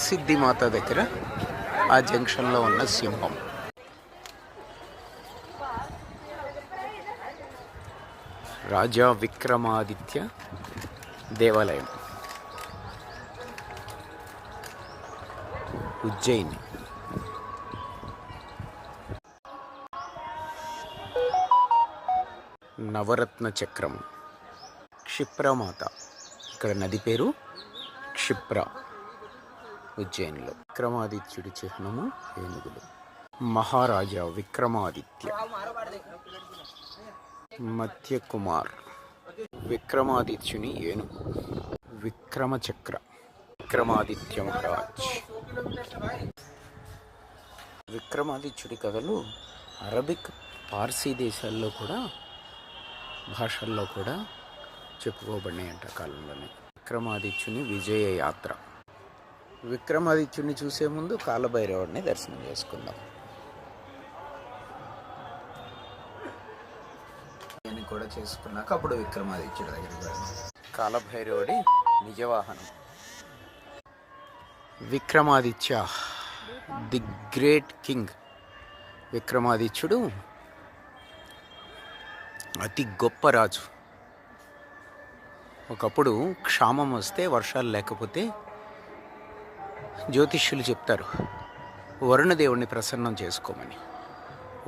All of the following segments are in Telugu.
సిద్ధిమాత దగ్గర ఆ జంక్షన్లో ఉన్న సింహం. రాజా విక్రమాదిత్య దేవాలయం, ఉజ్జయిని. నవరత్న చక్రం, క్షిప్రమాత, ఇక్కడ నది పేరు క్షిప్ర, ఉజ్జయినిలో. విక్రమాదిత్యుడి చిహ్నము ఏనుగులు. మహారాజా విక్రమాదిత్య. మత్యకుమార్, విక్రమాదిత్యుని ఏనుగు. విక్రమచక్ర, విక్రమాదిత్య మహారాజ్. విక్రమాదిత్యుడి కథలు అరబిక్, పార్సీ దేశాల్లో కూడా, భాషల్లో కూడా చెప్పుకోబడినాయంట కాలంలోనే. విక్రమాదిత్యుని విజయ యాత్ర. విక్రమాదిత్యుని చూసే ముందు కాలభైరవుడిని దర్శనం చేసుకుందాం. నేను కూడా చేసుకున్నాక అప్పుడు విక్రమాదిత్యుడి దగ్గరికి వెళ్దాం. కాలభైరవుడి నిజవాహనం. Vikramaditya the great king. విక్రమాదిత్యుడు అతి గొప్ప రాజు. ఒకప్పుడు క్షామం వస్తే, వర్షాలు లేకపోతే జ్యోతిష్యులు చెప్తారు వరుణదేవుడిని ప్రసన్నం చేసుకోమని.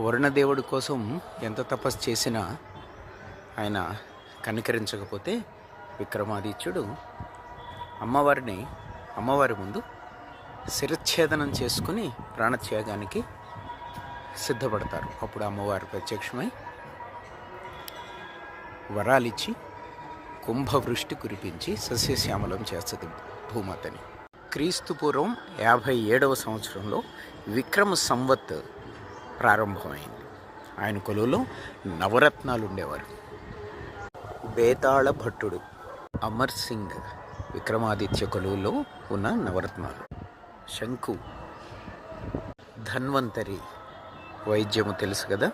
వరుణదేవుడి కోసం ఎంత తపస్సు చేసినా ఆయన కనికరించకపోతే విక్రమాదిత్యుడు అమ్మవారి ముందు శిరచ్ఛేదనం చేసుకుని ప్రాణత్యాగానికి సిద్ధపడతారు. అప్పుడు అమ్మవారు ప్రత్యక్షమై వరాలిచ్చి కుంభవృష్టి కురిపించి సస్యశ్యామలం చేస్తుంది భూమాతని. క్రీస్తుపూర్వం 57వ సంవత్సరంలో విక్రమ సంవత్ ప్రారంభమైంది. ఆయన కొలువులో నవరత్నాలు ఉండేవారు. బేతాళ భట్టుడు, అమర్ సింగ్ విక్రమాదిత్య కొలువులో ఉన్న నవరత్నాలు. శంకు, ధన్వంతరి, వైద్యము తెలుసు కదా.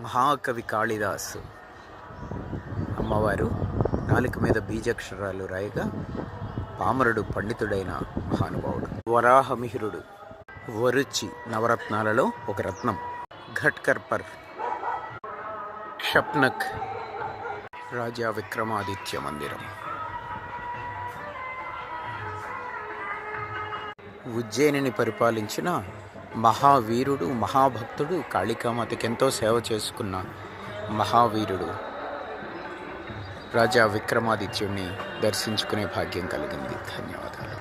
మహాకవి కాళిదాస్, అమ్మవారు నాలుక మీద బీజాక్షరాలు రాయగా పామరుడు పండితుడైన మహానుభావుడు. వరాహమిహిరుడు, వరుచి నవరత్నాలలో ఒక రత్నం. ఘట్కర్పర్, క్షప్నక్, రాజా విక్రమాదిత్య మందిరం. ఉజ్జయినిని పరిపాలించిన మహావీరుడు, మహాభక్తుడు, కాళికామాతకి ఎంతో సేవ చేసుకున్న మహావీరుడు రాజా విక్రమాదిత్యుడిని దర్శించుకునే భాగ్యం కలిగింది. ధన్యవాదాలు.